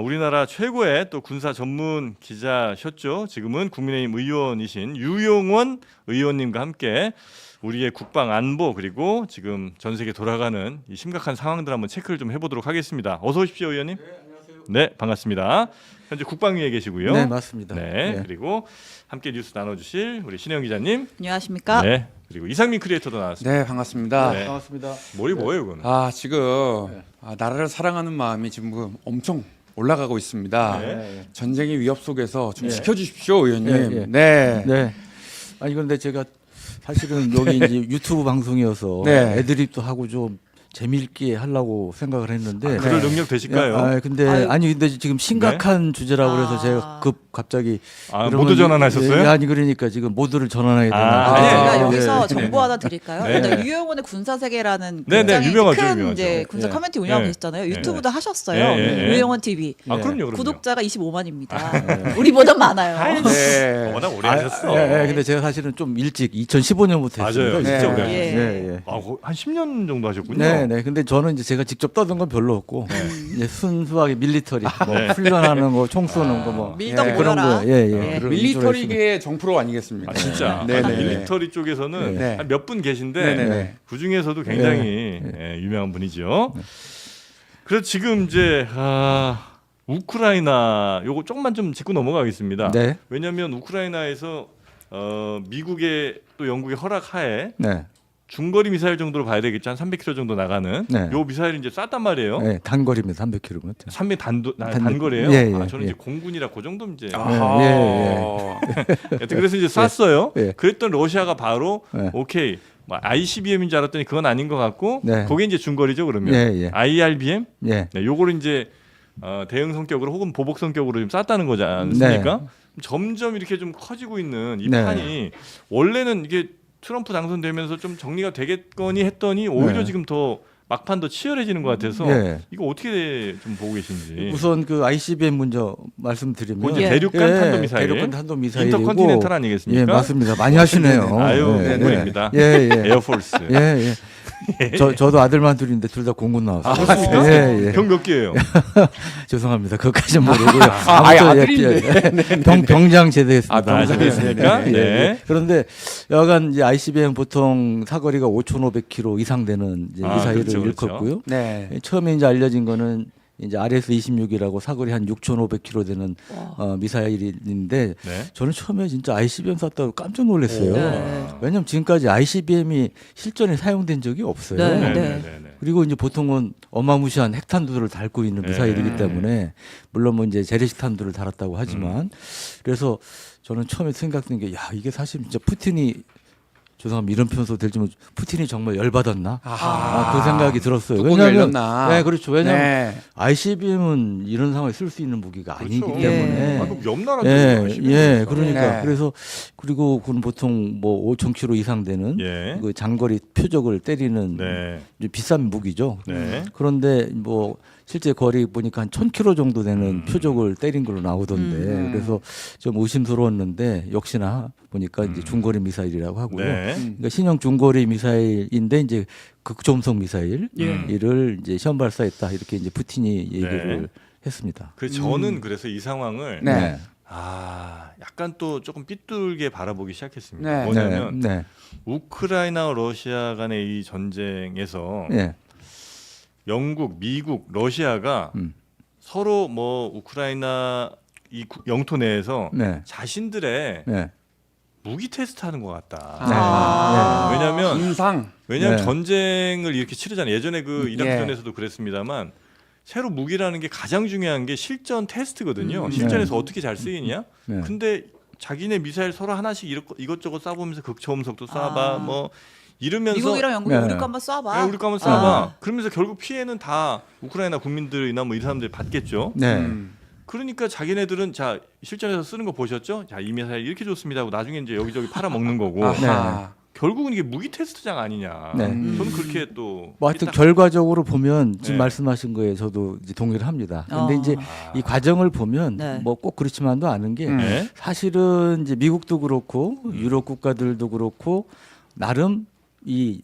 우리나라 최고의 또 군사 전문 기자셨죠. 지금은 국민의힘 의원이신 유용원 의원님과 함께 우리의 국방 안보 그리고 지금 전 세계 돌아가는 이 심각한 상황들 한번 체크를 좀 해보도록 하겠습니다. 어서 오십시오, 의원님. 네, 안녕하세요. 네, 반갑습니다. 현재 국방위에 계시고요. 네, 맞습니다. 네, 그리고 함께 뉴스 나눠주실 우리 신영 기자님. 안녕하십니까? 네, 그리고 이상민 크리에이터도 나왔습니다. 네, 반갑습니다. 네. 반갑습니다. 머리 뭐예요, 그거는? 지금 나라를 사랑하는 마음이 지금 엄청 올라가고 있습니다. 네. 전쟁의 위협 속에서 좀 네. 지켜주십시오, 의원님. 예, 예. 네. 네. 아니 그런데 제가 사실은 여기 이제 유튜브 방송이어서 네. 애드립도 하고 좀 재미있게 하려고 생각을 했는데 그럴 능력 되실까요? 근데 아유. 근데 지금 심각한 주제라고 그래서 제가 갑자기 모두 전환하셨어요? 아니 그러니까 지금 모두를 전환해야 되나? 근데 제가 네. 여기서 네. 정보 하나 드릴까요? 네. 일단 유영훈의 군사세계라는 네, 네, 굉장히 유명하죠, 큰 유명하죠. 이제 군사 네. 커뮤니티 운영하고 네. 계시잖아요. 네. 유튜브도 하셨어요. 네, 네, 네. 유영훈 TV. 그럼요. 구독자가 25만입니다. 우리보다 많아요. 네. 워낙 오래 하셨어. 근데 제가 사실은 좀 일찍 2015년부터 맞아요. 했습니다. 진짜 네. 오래 예. 하셨어요. 한 10년 정도 하셨군요. 네. 근데 저는 이제 제가 직접 떠든 건 별로 없고 이제 순수하게 밀리터리 뭐 네. 훈련하는 거, 총 쏘는 거 뭐 밀당 예. 그런 보여라. 거. 예. 예. 그런 밀리터리계의 정프로 아니겠습니까? 진짜. 네, 네. 밀리터리 쪽에서는 네. 한 몇 분 계신데 네, 네, 네. 그 중에서도 굉장히 유명한 분이죠. 그래서 지금 이제 우크라이나 요거 조금만 좀 짚고 넘어가겠습니다. 네. 왜냐하면 우크라이나에서 미국의 또 영국의 허락하에 네. 중거리 미사일 정도로 봐야 되겠죠. 한 300km 정도 나가는 네. 요 미사일을 이제 쐈단 말이에요. 네, 단거리입니다. 300km. 300 단거리예요. 예, 예, 저는 예. 이제 공군이라 그 정도면 이제 예. 그래서 이제 쐈어요. 예. 그랬던 러시아가 바로 예. 오케이 뭐 ICBM인 줄 알았더니 그건 아닌 것 같고 네. 그게 이제 중거리죠 그러면 예, 예. IRBM 예. 네, 요거를 이제 대응 성격으로 혹은 보복 성격으로 좀 쐈다는 거지 않습니까? 점점 이렇게 좀 커지고 있는 이 네. 판이 원래는 이게 트럼프 당선되면서 좀 정리가 되겠거니 했더니 오히려 네. 지금 더 막판 더 치열해지는 것 같아서 예. 이거 어떻게 좀 보고 계신지. 우선 그 ICBM 먼저 말씀드리면 그거 이제 예. 대륙간 탄도미사일, 대륙간 탄도미사일이고 인터컨티넨탈 아니겠습니까? 예, 맞습니다. 많이 하시네요. 아유, 예, 공군입니다. 예, 예. 에어포스. 예, 예. 저도 아들만 둘인데 둘 다 공군 나왔어요. 그렇습니까? 예, 예. 병 몇 개예요? 죄송합니다. 그것까지는 모르고요. 아들인데. 병장 제대했습니다. 병장이었습니까? 예, 네. 예. 그런데 여간 이제 ICBM 보통 사거리가 5,500km 이상 되는 이제 미사일을 그렇죠, 그렇죠. 일컫고요. 네. 처음에 이제 알려진 거는 이제 RS-26이라고 사거리 한 6,500km 되는 미사일인데 네. 저는 처음에 진짜 ICBM 쐈다고 깜짝 놀랐어요. 네. 왜냐하면 지금까지 ICBM이 실전에 사용된 적이 없어요. 네. 네. 그리고 이제 보통은 어마무시한 핵탄두를 달고 있는 미사일이기 네. 때문에 물론 뭐 이제 재래식탄두를 달았다고 하지만 그래서 저는 처음에 생각한 게 야 이게 사실 진짜 푸틴이 죄송합니다 이런 표현 써도 될지만 푸틴이 정말 열받았나 그 생각이 들었어요. 뚜껑이 왜냐하면 열렸나? 네 그렇죠. 왜냐하면 네. ICBM은 이런 상황에 쓸 수 있는 무기가 아니기 그렇죠. 때문에 옆 나라도 예, 그러니까 네. 그래서 그리고 그건 보통 뭐 5,000km 이상 되는 예. 그 장거리 표적을 때리는 네. 이제 비싼 무기죠. 네. 그런데 뭐 실제 거리 보니까 한 1,000km 정도 되는 표적을 때린 걸로 나오던데 그래서 좀 의심스러웠는데 역시나 보니까 이제 중거리 미사일이라고 하고요. 네. 그러니까 신형 중거리 미사일인데 이제 극초음속 미사일 이를 이제 시험 발사했다 이렇게 이제 푸틴이 얘기를 했습니다. 저는 그래서 이 상황을 네. 약간 또 조금 삐뚤게 바라보기 시작했습니다. 네. 뭐냐면 네. 우크라이나와 러시아 간의 이 전쟁에서 네. 영국, 미국, 러시아가 서로 뭐 우크라이나 이 영토 내에서 네. 자신들의 네. 무기 테스트하는 것 같다. 아. 왜냐하면 네. 전쟁을 이렇게 치르잖아요. 예전에 그 이라크 예. 전에서도 그랬습니다만 새로 무기라는 게 가장 중요한 게 실전 테스트거든요. 실전에서 어떻게 잘 쓰이냐. 네. 근데 자기네 미사일 서로 하나씩 이것저것 쏴보면서 극초음속도 쏴봐 뭐 이러면서 미국이랑 영국이 네. 우리 거 한번 쏴봐. 네, 우리 거 한번 쏴봐. 그러면서 결국 피해는 다 우크라이나 국민들이나 뭐 이 사람들이 받겠죠. 네. 그러니까 자기네들은 자 실전에서 쓰는 거 보셨죠? 자 이 미사일 이렇게 좋습니다 하고 나중에 이제 여기저기 팔아먹는 거고 아하. 결국은 이게 무기 테스트장 아니냐. 네. 저는 그렇게 또 뭐 하여튼 삐딱- 결과적으로 보면 지금 네. 말씀하신 거에 저도 이제 동의를 합니다. 근데 어. 이제 이 과정을 보면 네. 뭐 꼭 그렇지만도 않은 게 네. 사실은 이제 미국도 그렇고 유럽 국가들도 그렇고 나름 이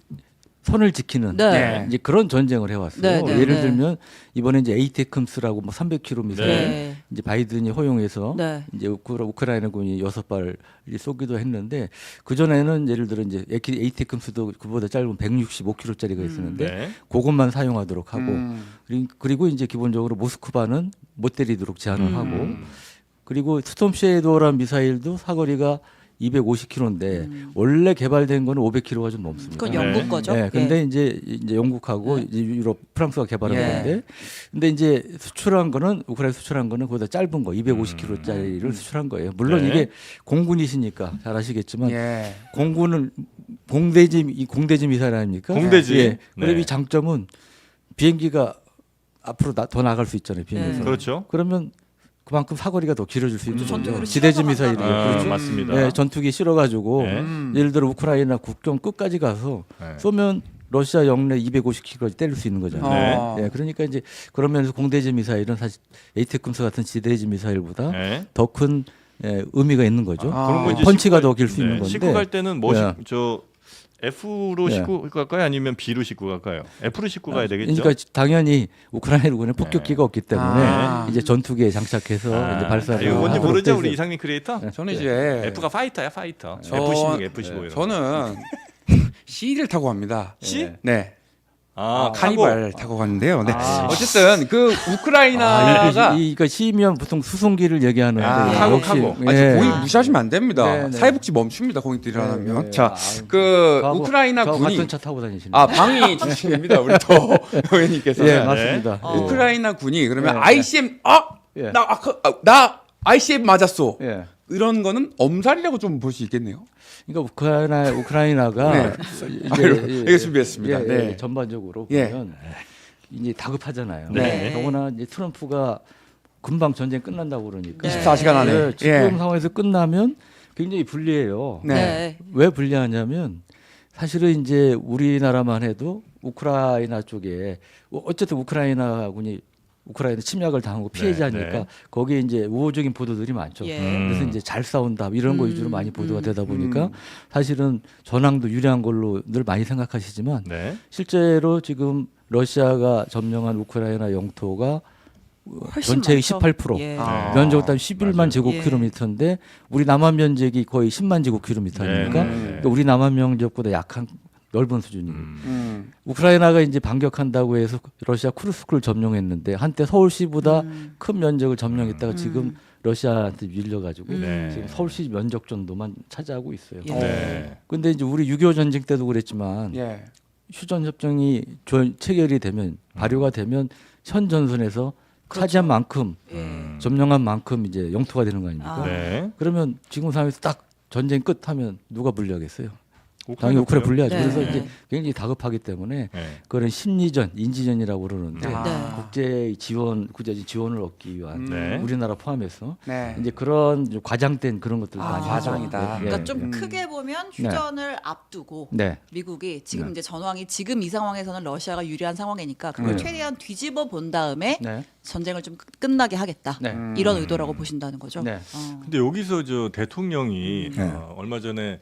선을 지키는 네. 이제 그런 전쟁을 해왔어요. 네, 네, 예를 네. 들면 이번에 이제 에이테크임스라고 뭐 300km 미사일 네. 이제 바이든이 허용해서 네. 이제 우크라이나군이 6발이 쏘기도 했는데 그 전에는 예를 들어 이제 에이테크임스도 그보다 짧은 165km짜리가 있었는데 네. 그것만 사용하도록 하고 그리고 이제 기본적으로 모스크바는 못 때리도록 제한을 하고 그리고 스톰 섀도우라는 미사일도 사거리가 250km인데 원래 개발된 거는 500km가 좀 넘습니다. 그건 네. 영국 거죠. 네, 근데 예. 이제 영국하고 이제 유럽, 프랑스가 개발한 예. 건데, 근데 이제 수출한 거는 우크라이나 수출한 거는 그보다 짧은 거 250km짜리를 수출한 거예요. 물론 네. 이게 공군이시니까 잘 아시겠지만 예. 공군은 공대지 미사일 아닙니까? 공대지. 예. 그럼 네. 이 장점은 비행기가 앞으로 더 나갈 수 있잖아요. 비행기에서. 네. 그렇죠. 그러면 그만큼 사거리가 더 길어질 수 있는 거죠. 전투기로 지대지 실어서 미사일이에요. 간다는 그렇죠. 맞습니다. 네, 전투기 실어가지고 네. 예를 들어 우크라이나 국경 끝까지 가서 네. 쏘면 러시아 영내 250km까지 때릴 수 있는 거잖아요. 네. 예, 그러니까 이제 그러면서 공대지 미사일은 사실 에이테크임스 같은 지대지 미사일보다 네. 더 큰 의미가 있는 거죠. 아. 그런 거 이제 펀치가 싣고 더 길 수 네. 있는 건데. 싣고 갈 때는 뭐 네. 저 F로 네. 싣고 갈까요? 아니면 B로 싣고 갈까요? F로 싣고 가야 되겠죠. 그러니까 당연히 우크라이나군에 폭격기가 없기 때문에 아. 이제 전투기에 장착해서 이제 발사를 이거 뭔지 하도록 모르죠, 돼 우리 있어요. 이상민 크리에이터? 저는 이제 F가 파이터야, 파이터. 저- F16, F15 이런. 저는 C를 타고 갑니다. C? 네. 아, 카니발 타고 갔는데요. 네. 아. 어쨌든 그 우크라이나가 이거 시면 보통 수송기를 얘기하는데 카고, 역시, 카고. 예. 공익 무시하시면 안 됩니다. 네, 네. 사회복지 멈춥니다. 공익들 일어나면. 네, 네. 자, 아유, 그 저하고- 우크라이나 저하고 군이 같은 차 타고 다니시는 아 방위 출신입니다. 우리 또 의원님께서. 예, 맞습니다. 어. 예. 우크라이나 군이 그러면 네, ICM 예. 나 ICM 맞았어. 예. 이런 거는 엄살이라고 좀 볼 수 있겠네요. 그러니까 우크라이나가 네. 이거 준비했습니다. 네. 전반적으로 예. 보면 이제 다급하잖아요. 네. 더구나 이제 트럼프가 금방 전쟁 끝난다고 그러니까 네. 24시간 안에. 네, 지금 예. 상황에서 끝나면 굉장히 불리해요. 네. 네. 왜 불리하냐면 사실은 이제 우리나라만 해도 우크라이나 쪽에 어쨌든 우크라이나군이 우크라이나 침략을 당하고 피해자니까 네. 거기에 이제 우호적인 보도들이 많죠. 예. 그래서 이제 잘 싸운다 이런 거 위주로 많이 보도가 되다 보니까 사실은 전황도 유리한 걸로 늘 많이 생각하시지만 네. 실제로 지금 러시아가 점령한 우크라이나 영토가 훨씬 전체의 많죠. 18%, 예. 아. 면적은 단 11만 맞아요. 제곱킬로미터인데 우리 남한 면적이 거의 10만 제곱킬로미터 아닙니까? 네. 그러니까 우리 남한 면적보다 약한 넓은 수준이에요. 음. 우크라이나가 이제 반격한다고 해서 러시아 쿠르스크를 점령했는데 한때 서울시보다 큰 면적을 점령했다가 지금 러시아한테 밀려가지고 네. 지금 서울시 면적 정도만 차지하고 있어요. 예. 네. 근데 이제 우리 6.25 전쟁 때도 그랬지만 예. 휴전 협정이 체결이 되면 발효가 되면 현 전선에서 차지한 만큼 예. 점령한 만큼 이제 영토가 되는 거 아닙니까? 아. 네. 그러면 지금 상황에서 딱 전쟁 끝하면 누가 불리하겠어요? 당연히 우크라이나 불리하죠. 네. 그래서 이제 굉장히 다급하기 때문에 네. 그런 심리전, 인지전이라고 그러는데 아. 네. 국제적인 지원을 얻기 위한 네. 우리나라 포함해서 네. 이제 그런 좀 과장된 그런 것들 아, 많이 과장이다. 하죠. 그러니까 예, 좀 예. 크게 보면 휴전을 앞두고 네. 미국이 지금 네. 이제 전황이 지금 이 상황에서는 러시아가 유리한 상황이니까 그걸 네. 최대한 뒤집어 본 다음에 네. 전쟁을 좀 끝나게 하겠다. 네. 이런 의도라고 보신다는 거죠. 네. 어. 근데 여기서 저 대통령이 네. 얼마 전에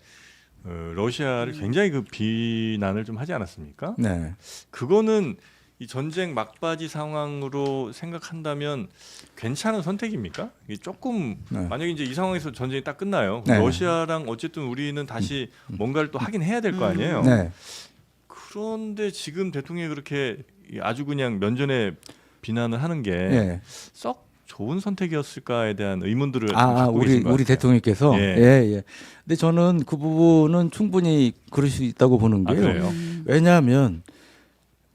러시아를 굉장히 그 비난을 좀 하지 않았습니까? 네. 그거는 이 전쟁 막바지 상황으로 생각한다면 괜찮은 선택입니까? 이게 조금 네. 만약에 이제 이 상황에서 전쟁이 딱 끝나요. 네. 러시아랑 어쨌든 우리는 다시 뭔가를 또 하긴 해야 될 거 아니에요. 네. 그런데 지금 대통령이 그렇게 아주 그냥 면전에 비난을 하는 게 네. 썩 좋은 선택이었을까에 대한 의문들을 좀 갖고 계신 것 우리 같아요. 대통령께서 예. 예. 근데 저는 그 부분은 충분히 그럴 수 있다고 보는 아, 게요. 그래요? 왜냐하면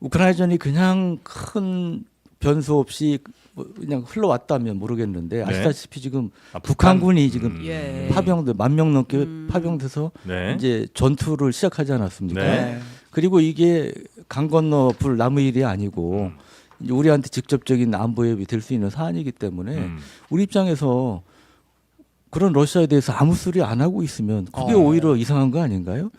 우크라이나전이 그냥 큰 변수 없이 뭐 그냥 흘러왔다면 모르겠는데 아시다시피 지금 아, 북한군이 지금 예. 파병돼 10,000명 넘게 파병돼서 네. 이제 전투를 시작하지 않았습니까? 네. 그리고 이게 강 건너 불 나무 일이 아니고 이제 우리한테 직접적인 안보 위협이 될 수 있는 사안이기 때문에 우리 입장에서 그런 러시아에 대해서 아무 소리 안 하고 있으면 그게 오히려 이상한 거 아닌가요?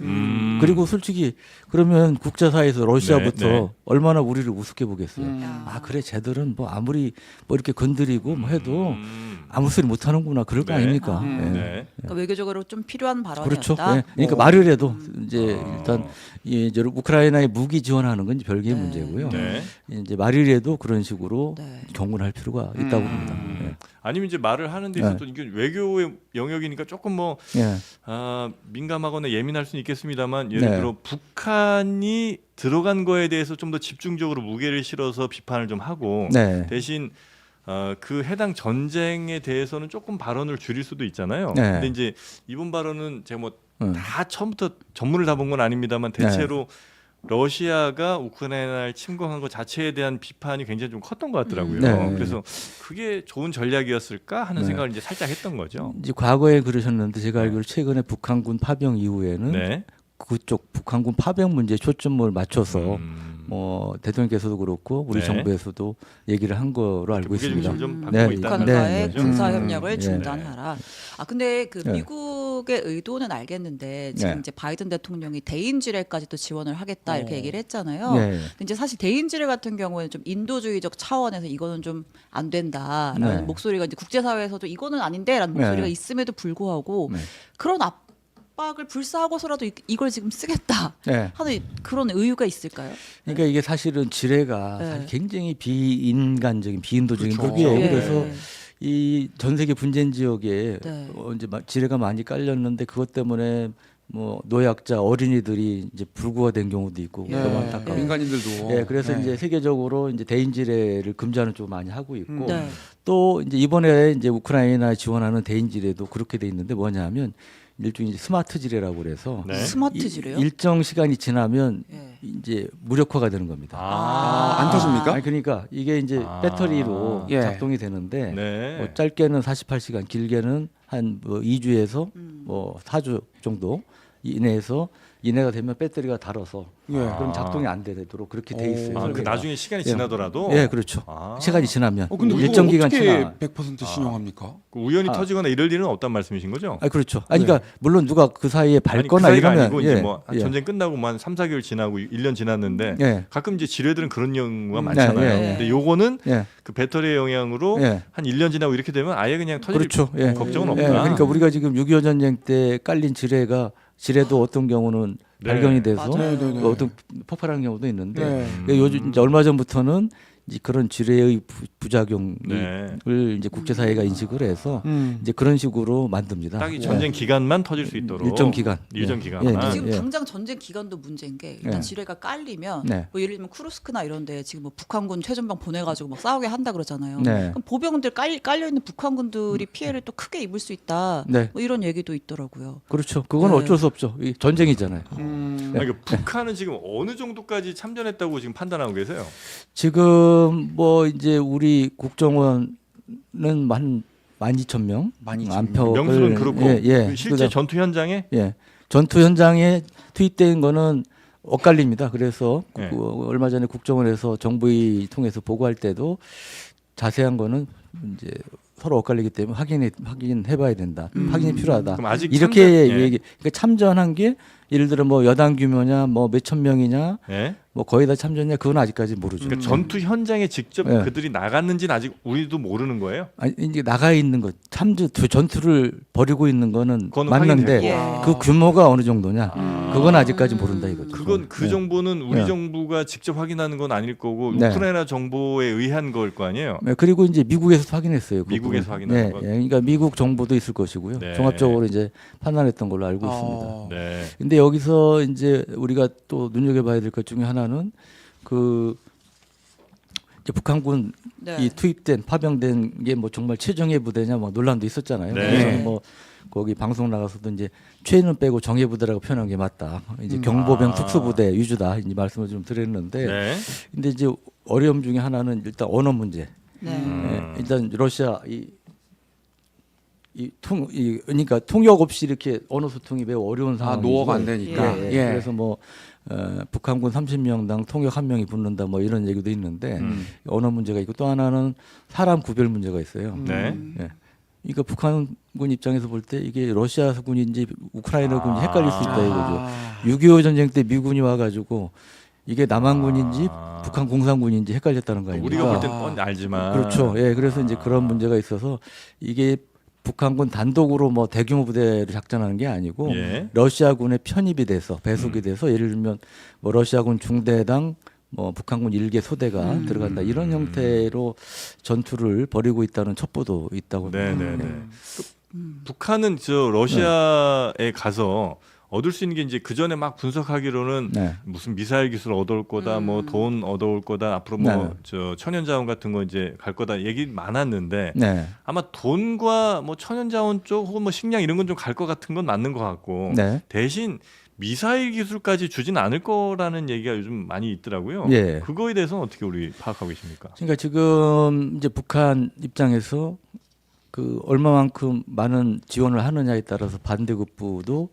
그리고 솔직히 그러면 국제사회에서 러시아부터 네, 네. 얼마나 우리를 우습게 보겠어요. 야. 아 그래 쟤들은 뭐 아무리 뭐 이렇게 건드리고 뭐 해도 아무 소리 못 하는구나 그럴 거 네. 아닙니까? 예. 네. 그러니까 외교적으로 좀 필요한 발언이었다. 그렇죠. 예. 그러니까 말을 해도 이제 아. 일단 이제 우크라이나에 무기 지원하는 건 이제 별개의 문제고요. 네. 이제 말이라도 그런 식으로 네. 경고를 할 필요가 있다고 봅니다. 아니면 이제 말을 하는 데 있어서 이게 외교의 영역이니까 조금 뭐 예. 민감하거나 예민할 수는 있겠습니다만 예를 네. 들어 북한이 들어간 거에 대해서 좀 더 집중적으로 무게를 실어서 비판을 좀 하고 네. 대신 그 해당 전쟁에 대해서는 조금 발언을 줄일 수도 있잖아요. 네. 근데 이제 이번 발언은 제가 뭐 음. 다 처음부터 전문을 다 본 건 아닙니다만 대체로 러시아가 우크라이나를 침공한 것 자체에 대한 비판이 굉장히 좀 컸던 것 같더라고요. 네. 그래서 그게 좋은 전략이었을까 하는 네. 생각을 이제 살짝 했던 거죠. 이제 과거에 그러셨는데 제가 알기로 최근에 북한군 파병 이후에는 네. 그쪽 북한군 파병 문제에 초점을 맞춰서 음. 뭐 대통령께서도 그렇고 우리 네. 정부에서도 얘기를 한 거로 알고 있습니다. 무게중심을 좀 바꾸고 네. 있다는 북한과의 거죠. 군사 음. 협력을 네. 중단하라. 아 근데 그 네. 미국의 의도는 알겠는데 지금 네. 이제 바이든 대통령이 대인 지뢰까지 또 지원을 하겠다 이렇게 얘기를 했잖아요. 네. 근데 이제 사실 대인 지뢰 같은 경우에는 좀 인도주의적 차원에서 이거는 좀 안 된다라는 네. 목소리가 이제 국제사회에서도 이거는 아닌데라는 목소리가 네. 있음에도 불구하고 네. 그런 압박을 불사하고서라도 이걸 지금 쓰겠다 네. 하는 그런 의유가 있을까요? 그러니까 이게 사실은 지뢰가 네. 사실 굉장히 비인간적인 비인도적인 그렇죠. 무기예요. 예. 그래서 이 전 세계 분쟁 지역에 네. 이제 지뢰가 많이 깔렸는데 그것 때문에 뭐 노약자 어린이들이 이제 불구가 된 경우도 있고 예. 너무 안타까워. 민간인들도. 예, 그래서 네. 이제 세계적으로 이제 대인 지뢰를 금지하는 쪽을 많이 하고 있고 네. 또 이제 이번에 이제 우크라이나 지원하는 대인 지뢰도 그렇게 돼 있는데 뭐냐면 일종의 이제 스마트 지뢰라고 그래서 네. 스마트 지뢰요? 일정 시간이 지나면 예. 이제 무력화가 되는 겁니다. 안 터집니까? 아니, 그러니까 이게 이제 아. 배터리로 예. 작동이 되는데 네. 뭐 짧게는 48시간, 길게는 한 뭐 2주에서 뭐 4주 정도 이내가 되면 배터리가 닳아서 예. 그럼 작동이 안 되도록 그렇게 돼 있어요. 그 설계가. 나중에 시간이 예. 지나더라도 예, 그렇죠. 아. 시간이 지나면 근데 일정 기간 어떻게 지나. 100% 신용합니까? 그 우연히 아. 터지거나 이럴 일은 없단 말씀이신 거죠? 아, 그렇죠. 아니 그러니까 물론 누가 그 사이에 아니, 그 밟거나 사이가 이러면 아니고 이제 예, 뭐 예. 전쟁 끝나고 뭐 한 3, 4개월 지나고 1년 지났는데 예. 가끔 이제 지뢰들은 그런 경우가 많잖아요. 예, 예. 근데 요거는 예. 그 배터리의 영향으로 예. 한 1년 지나고 이렇게 되면 아예 그냥 터질 그렇죠. 예. 걱정은 예, 없다. 그러니까 우리가 지금 6.25 전쟁 때 깔린 지뢰도 어떤 경우는 네. 발견이 돼서 맞아요. 네, 네, 네. 어떤 폭발한 경우도 있는데 네. 그러니까 요즘 이제 얼마 전부터는 이제 그런 지뢰의 부작용을 네. 이제 국제사회가 인식을 해서 이제 그런 식으로 만듭니다. 딱 이 예. 전쟁 기간만 터질 수 있도록 일정 기간. 일정 예. 기간만. 예. 지금 예. 당장 전쟁 기간도 문제인 게 일단 네. 지뢰가 깔리면 네. 뭐 예를 들면 쿠르스크나 이런데 지금 뭐 북한군 최전방 보내가지고 막 싸우게 한다 그러잖아요. 네. 그럼 보병들 깔려 있는 북한군들이 피해를 또 크게 입을 수 있다. 네. 뭐 이런 얘기도 있더라고요. 그렇죠. 그건 네. 어쩔 수 없죠. 이 전쟁이잖아요. 아니, 그러니까 북한은 지금 어느 정도까지 참전했다고 지금 판단하고 계세요? 지금 뭐 이제 우리 국정원은 한 12,000명 12,000명. 안팎을 명수는 그렇고 예. 실제 그다음- 전투 현장에 예. 전투 현장에 투입된 거는 엇갈립니다. 그래서 예. 얼마 전에 국정원에서 정부위 통해서 보고할 때도 자세한 거는 이제 서로 엇갈리기 때문에 확인해봐야 된다. 확인이 필요하다. 그럼 아직 이렇게 참전- 예. 얘기. 그러니까 참전한 게 예를 들어 뭐 여당 규모냐, 뭐 몇천 명이냐, 예? 뭐 거의 다 참전이냐, 그건 아직까지 모르죠. 그러니까 전투 현장에 직접 예. 그들이 나갔는지는 아직 우리도 모르는 거예요. 아니, 이제 나가 있는 것, 전투를 벌이고 있는 거는 그거는 맞는데 확인됐고. 예. 그 규모가 어느 정도냐, 그건 아직까지 모른다 이거죠. 그건 그 네. 정보는 우리 네. 정부가 직접 확인하는 건 아닐 거고 네. 우크라이나 정보에 의한 거일 거 아니에요. 네, 그리고 이제 미국에서 확인했어요. 그 미국에서 부분. 확인한 네, 것. 예, 그러니까 미국 정보도 있을 것이고요. 네. 종합적으로 이제 판단했던 걸로 알고 있습니다. 네. 근데 여기서 이제 우리가 또 눈여겨봐야 될 것 중에 하나는 그 이제 북한군 네. 이 투입된 파병된 게 뭐 정말 최정예 부대냐 뭐 논란도 있었잖아요. 네. 그래서 뭐 거기 방송 나가서도 이제 최는 빼고 정예 부대라고 표현한 게 맞다. 이제 경보병 아. 특수부대 위주다. 이제 말씀을 좀 드렸는데, 네. 근데 이제 어려움 중에 하나는 일단 언어 문제. 네. 예, 일단 러시아 그러니까 통역 없이 이렇게 언어 소통이 매우 어려운 상황이죠. 노어가 안 되니까. 예, 예. 그래서 뭐 북한군 30명당 통역 1명이 붙는다 뭐 이런 얘기도 있는데 언어 문제가 있고 또 하나는 사람 구별 문제가 있어요. 네. 예. 그러니까 북한군 입장에서 볼 때 이게 러시아군인지 우크라이나군인지 헷갈릴 수 있다 이거죠. 6.25 전쟁 때 미군이 와가지고 이게 남한군인지 아. 북한 공산군인지 헷갈렸다는 거 아닙니까? 우리가 볼 땐 뻔히 알지만 그렇죠. 예, 그래서 이제 그런 문제가 있어서 이게 북한군 단독으로 뭐 대규모 부대를 작전하는 게 아니고 예. 러시아군에 편입이 돼서 배속이 돼서 예를 들면 뭐 러시아군 중대당 뭐 북한군 일개 소대가 들어간다 이런 형태로 전투를 벌이고 있다는 첩보도 있다고 합니다. 네네네. 북한은 저 러시아에 가서 얻을 수 있는 게 이제 그 전에 막 분석하기로는 네. 무슨 미사일 기술 얻어올 거다, 뭐 돈 얻어올 거다, 앞으로 뭐 네. 저 천연자원 같은 거 이제 갈 거다 얘기 많았는데 네. 아마 돈과 뭐 천연자원 쪽 혹은 뭐 식량 이런 건 좀 갈 것 같은 건 맞는 것 같고 네. 대신 미사일 기술까지 주진 않을 거라는 얘기가 요즘 많이 있더라고요. 예. 그거에 대해서는 어떻게 우리 파악하고 계십니까? 그러니까 지금 이제 북한 입장에서 그 얼마만큼 많은 지원을 하느냐에 따라서 반대급부도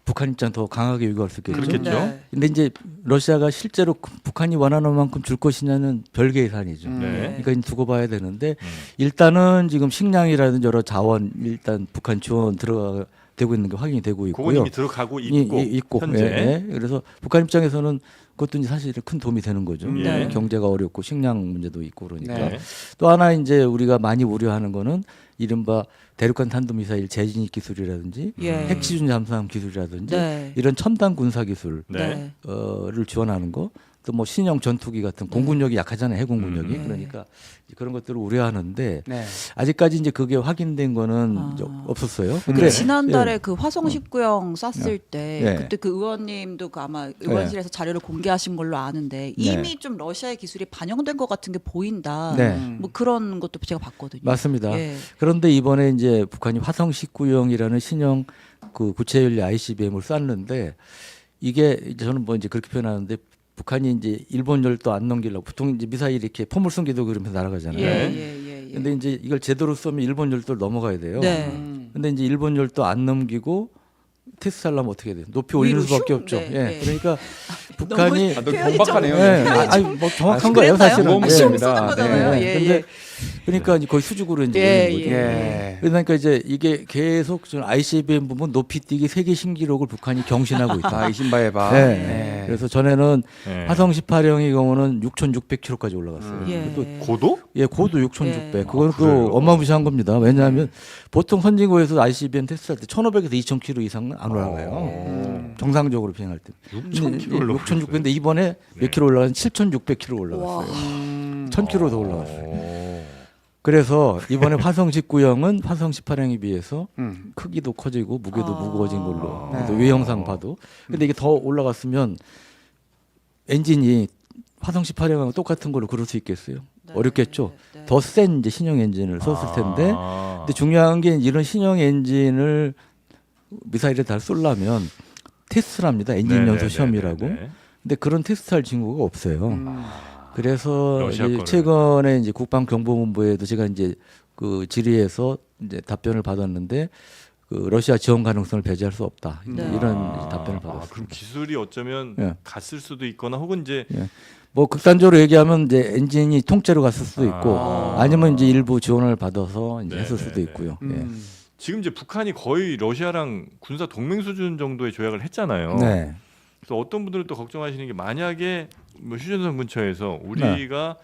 북한 입장 더 강하게 요구할 수 있겠죠. 그렇겠죠. 네. 근데 이제 러시아가 실제로 북한이 원하는 만큼 줄 것이냐는 별개의 사안이죠. 네. 그러니까 이제 두고 봐야 되는데 일단은 지금 식량이라든지 여러 자원 일단 북한 지원 들어가되고 있는 게 확인이 되고 그건 있고요. 이미 들어가고 있고 현재. 예. 그래서 북한 입장에서는 그것도 이제 사실 큰 도움이 되는 거죠. 네. 경제가 어렵고 식량 문제도 있고 그러니까. 네. 또 하나 이제 우리가 많이 우려하는 거는 이른바 대륙간 탄도미사일 재진입 기술이라든지 예. 핵지준 잠수함 기술이라든지 네. 이런 첨단 군사 기술을 네. 지원하는 거. 또 뭐 신형 전투기 같은 공군력이 약하잖아요. 해군군력이. 네. 그러니까 그런 것들을 우려하는데 네. 아직까지 이제 그게 확인된 거는 아. 이제 없었어요. 근데 근데 지난달에 예. 그 화성 19형 쐈을 때 네. 그때 그 의원님도 그 아마 의원실에서 자료를 공개하신 걸로 아는데 이미 좀 러시아의 기술이 반영된 것 같은 게 보인다. 네. 뭐 그런 것도 제가 봤거든요. 맞습니다. 예. 그런데 이번에 이제 북한이 화성 19형이라는 신형 그 구체연료 ICBM을 쐈는데 이게 이제 저는 뭐 이제 그렇게 표현하는데 북한이 이제 일본 열도 안 넘기려고 보통 이제 미사일 이렇게 포물선기도 그러면서 날아가잖아요. 예. 근데 이제 이걸 제대로 쏘면 일본 열도를 넘어가야 돼요. 네. 근데 이제 일본 열도 안 넘기고 테스트하려면 어떻게 돼요? 높이 올리는 위로 수밖에 슝? 없죠. 네, 예. 네. 그러니까 북한이 아, 너 표현이 경박하네요. 좀- 예. 표현이 아니 뭐 정확한 거예요, 사실은. 너무 예. 슝 맞습니다. 쏘는 거잖아요. 네. 예, 근데 예. 그러니까 이제 거의 수직으로 이제 예, 올리는 거죠. 예. 그러니까 이제 이게 계속 지금 ICBM 부분 높이 뛰기 세계 신기록을 북한이 경신하고 있다. 아, 이신바에바. 네. 네. 그래서 전에는 네. 화성 18형의 경우는 6,600km까지 올라갔어요. 예. 또 고도? 예, 고도 6,600. 예. 그건 아, 그래요? 또 어마무시한 겁니다. 왜냐하면 보통 선진국에서 ICBM 테스트할 때 1,500에서 2,000km 이상은 안 올라가요. 정상적으로 비행할 때. 6,000km를 6,600인데 이번에 몇 킬로 올라간 7,600km 올라갔어요. 와. 1,000km 더 올라갔어요. 그래서 이번에 화성 19형은 화성 18형에 비해서 크기도 커지고 무게도 아. 무거워진 걸로 네. 또 외형상 봐도. 근데 이게 더 올라갔으면 엔진이 화성 18형하고 똑같은 걸로 그럴 수 있겠어요? 네. 어렵겠죠. 네. 더 센 이제 신형 엔진을 썼을 텐데. 아. 근데 중요한 게 이런 신형 엔진을 미사일에 다 쏠려면 테스트를 합니다. 엔진 네네네네네. 연소 시험이라고. 근데 그런 테스트할 징후가 없어요. 그래서 러시아 이제 거를. 최근에 이제 국방정보본부에도 제가 이제 그 질의에서 이제 답변을 받았는데 그 러시아 지원 가능성을 배제할 수 없다. 이제 네. 이런 답변을 그럼 받았습니다. 기술이 어쩌면 예. 갔을 수도 있거나 혹은 이제 뭐 극단적으로 얘기하면 이제 엔진이 통째로 갔을 수도 있고 아니면 이제 일부 지원을 받아서 이제 했을 수도 네네네. 있고요. 예. 지금 이제 북한이 거의 러시아랑 군사 동맹 수준 정도의 조약을 했잖아요. 네. 그래서 어떤 분들은 또 걱정하시는 게 만약에 뭐 휴전선 근처에서 우리가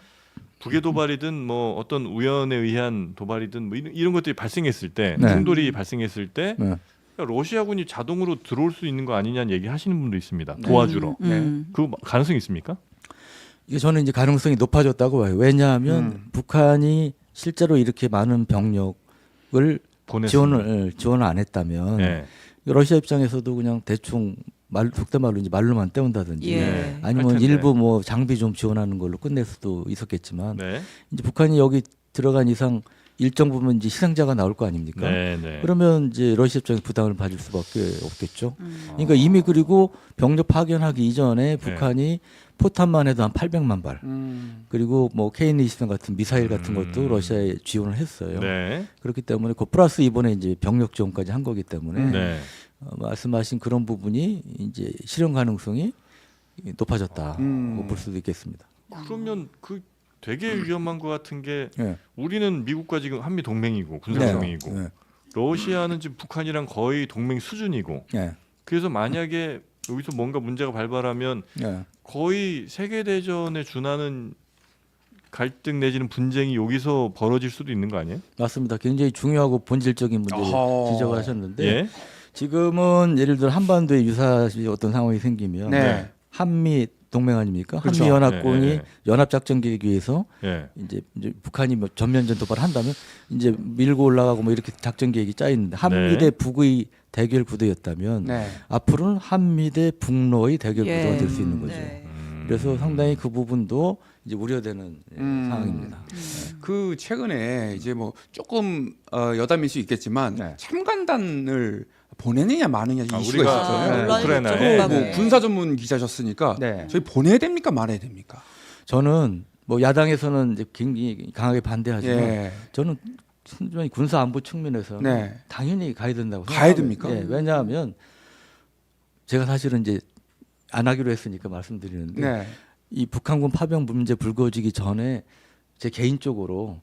북의 도발이든 뭐 어떤 우연에 의한 도발이든 뭐 이런 것들이 발생했을 때 네. 충돌이 발생했을 때 네. 러시아군이 자동으로 들어올 수 있는 거 아니냐는 얘기 하시는 분도 있습니다. 도와주러. 그 가능성이 있습니까? 이게 저는 이제 가능성이 높아졌다고 봐요. 왜냐하면 북한이 실제로 이렇게 많은 병력을 지원을 안 했다면 네. 러시아 입장에서도 그냥 대충 속된 말로 이제 말로만 때운다든지 예. 아니면 할 텐데. 일부 뭐 장비 좀 지원하는 걸로 끝낼 수도 있었겠지만 네. 이제 북한이 여기 들어간 이상 일정 부분 이제 희생자가 나올 거 아닙니까? 네, 네. 그러면 이제 러시아 입장에서 부담을 받을 수밖에 없겠죠. 그러니까 이미 그리고 병력 파견하기 이전에 북한이 포탄만 해도 한 800만 발 그리고 뭐 K-20 같은 미사일 같은 것도 러시아에 지원을 했어요. 네. 그렇기 때문에 그 플러스 이번에 이제 병력 지원까지 한 거기 때문에 네. 말씀하신 그런 부분이 이제 실현 가능성이 높아졌다고 볼 수도 있겠습니다. 그러면 그 되게 위험한 것 같은 게 예. 우리는 미국과 지금 한미 동맹이고 군사 동맹이고 네. 러시아는 지금 북한이랑 거의 동맹 수준이고 예. 그래서 만약에 여기서 뭔가 문제가 발발하면 네. 거의 세계 대전에 준하는 갈등 내지는 분쟁이 여기서 벌어질 수도 있는 거 아니에요? 맞습니다. 굉장히 중요하고 본질적인 문제를 어허. 지적을 하셨는데 예. 지금은 예를 들어 한반도에 유사시 어떤 상황이 생기면 네. 한미 동맹 아닙니까? 그렇죠. 한미 연합군이 예, 예. 연합작전 계획 위해서 예. 이제 북한이 뭐 전면전 도발을 한다면 이제 밀고 올라가고 뭐 이렇게 작전 계획이 짜 있는데 한미 대 북의 대결 구도였다면 네. 앞으로는 한미 대 북로의 대결 예. 구도가 될 수 있는 거죠. 네. 그래서 상당히 그 부분도 이제 우려되는 음. 상황입니다. 그 최근에 이제 뭐 조금 여담일 수 있겠지만 네. 참관단을 보내느냐 마느냐 아, 이슈가 우리가 있었잖아요. 아, 논란이 우크라이나에. 됐죠. 또 뭐 네. 군사 전문 기자셨으니까 네. 저희 보내야 됩니까 말아야 됩니까? 저는 뭐 야당에서는 이제 굉장히 강하게 반대하지만 예. 저는 순전히 군사 안보 측면에서는 네. 당연히 가야 된다고 가야 생각합니다. 됩니까? 예, 왜냐하면 제가 사실은 이제 안 하기로 했으니까 말씀드리는데 네. 이 북한군 파병 문제 불거지기 전에 제 개인적으로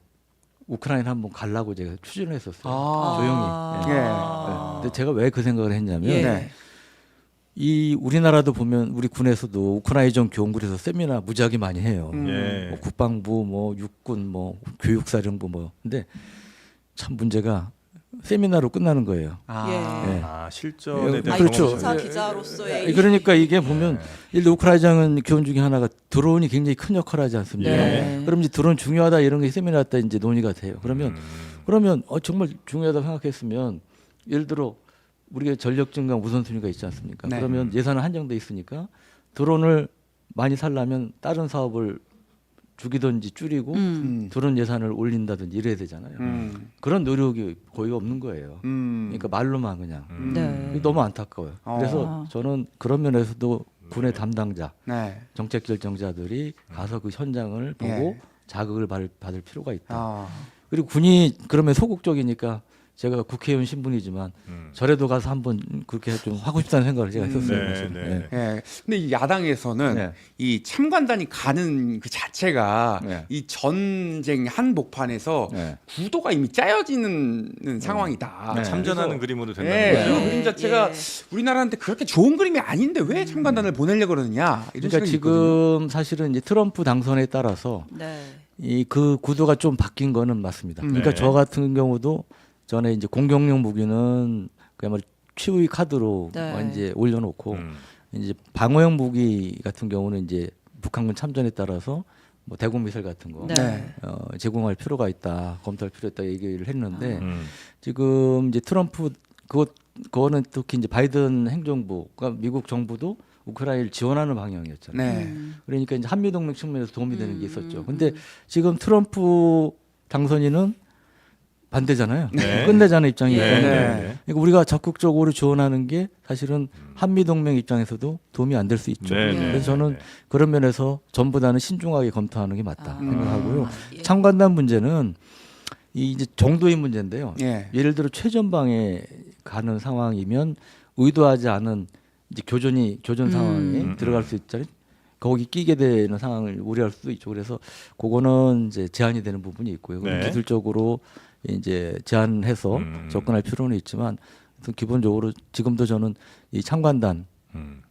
우크라이나 한번 가려고 제가 추진을 했었어요. 아. 조용히. 예. 아. 근데 제가 왜 그 생각을 했냐면 예. 네. 이 우리나라도 보면 우리 군에서도 우크라이전 교훈군에서 세미나 무지하게 많이 해요. 예. 뭐 국방부, 뭐 육군, 뭐 교육사령부 뭐. 근데 참 문제가 세미나로 끝나는 거예요. 아. 예. 아, 실전에 예, 대한 그렇죠. 경험이 군사 예, 기자로서의 그러니까 이게 보면 일로 우크라이전 교훈 중에 하나가 드론이 굉장히 큰 역할을 하지 않습니까? 네. 그럼 이제 드론 중요하다 이런 게 세미나 때 이제 논의가 돼요. 그러면 정말 중요하다 생각했으면 예를 들어 우리가 전력 증강 우선순위가 있지 않습니까? 네. 그러면 예산은 한정돼 있으니까 드론을 많이 살려면 다른 사업을 죽이든지 줄이고 드론 예산을 올린다든지 이래야 되잖아요. 그런 노력이 거의 없는 거예요. 그러니까 말로만 그냥. 네. 그게 너무 안타까워요. 그래서 저는 그런 면에서도 군의 담당자, 네. 정책 결정자들이 가서 그 현장을 보고 예. 자극을 받을 필요가 있다. 아. 그리고 군이 그러면 소극적이니까 제가 국회의원 신분이지만 절에도 가서 한번 그렇게 좀 하고 싶다는 생각을 제가 했었어요. 네, 사실. 네. 예. 예. 근데 이 야당에서는 네. 이 참관단이 가는 그 자체가 네. 이 전쟁 한복판에서 네. 구도가 이미 짜여지는 상황이다. 네. 참전하는 그림으로 된다는 예, 거죠. 그 그림 자체가 예. 우리나라한테 그렇게 좋은 그림이 아닌데 왜 참관단을 보내려고 그러느냐 이런 그러니까 생각이 있거든요. 지금 사실은 이제 트럼프 당선에 따라서 네. 이 그 구도가 좀 바뀐 거는 맞습니다. 그러니까 네. 저 같은 경우도 전에 이제 공격용 무기는 그야말로 치우의 카드로 네. 이제 올려놓고 이제 방어용 무기 같은 경우는 이제 북한군 참전에 따라서 뭐 대공 미사일 같은 거 네. 제공할 필요가 있다, 검토할 필요 있다 얘기를 했는데 음. 지금 이제 트럼프 그거는 특히 이제 바이든 행정부, 그러니까 미국 정부도 우크라이나를 지원하는 방향이었잖아요. 네. 그러니까 이제 한미 동맹 측면에서 도움이 되는 게 있었죠. 근데 지금 트럼프 당선인은 반대잖아요. 네. 끝내자는 입장이기 예. 때문에 네. 그러니까 우리가 적극적으로 지원하는 게 사실은 한미 동맹 입장에서도 도움이 안 될 수 있죠. 네, 네. 그래서 저는 그런 면에서 전보다는 신중하게 검토하는 게 맞다 아. 생각하고요. 예. 참관단 문제는 이 이제 정도의 문제인데요. 예. 예를 들어 최전방에 가는 상황이면 의도하지 않은 이제 교전 상황에 들어갈 수 있잖아요. 거기 끼게 되는 상황을 우려할 수도 있죠. 그래서 그거는 이제 제한이 되는 부분이 있고요. 그건 네. 기술적으로 이제 제한해서 접근할 필요는 있지만 기본적으로 지금도 저는 이 참관단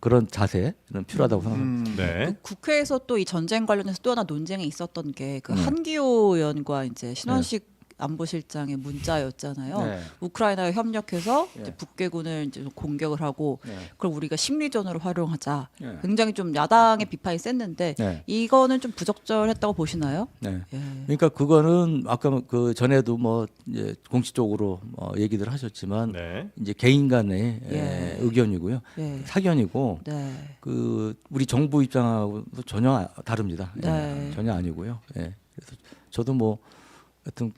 그런 자세는 필요하다고 생각합니다. 네. 그 국회에서 또 이 전쟁 관련해서 또 하나 논쟁이 있었던 게 그 네. 한기호 의원과 이제 신원식 안보실장의 문자였잖아요. 네. 우크라이나와 협력해서 네. 이제 북괴군을 이제 공격을 하고 네. 그걸 우리가 심리전으로 활용하자. 네. 굉장히 좀 야당의 비판이 셌는데 네. 이거는 좀 부적절했다고 보시나요? 네. 예. 그러니까 그거는 아까 그 전에도 뭐 이제 공식적으로 얘기들 하셨지만 네. 이제 개인 간의 예. 의견이고요. 예. 사견이고 네. 그 우리 정부 입장하고 전혀 다릅니다. 예, 네. 전혀 아니고요. 예. 그래서 저도 뭐 하여튼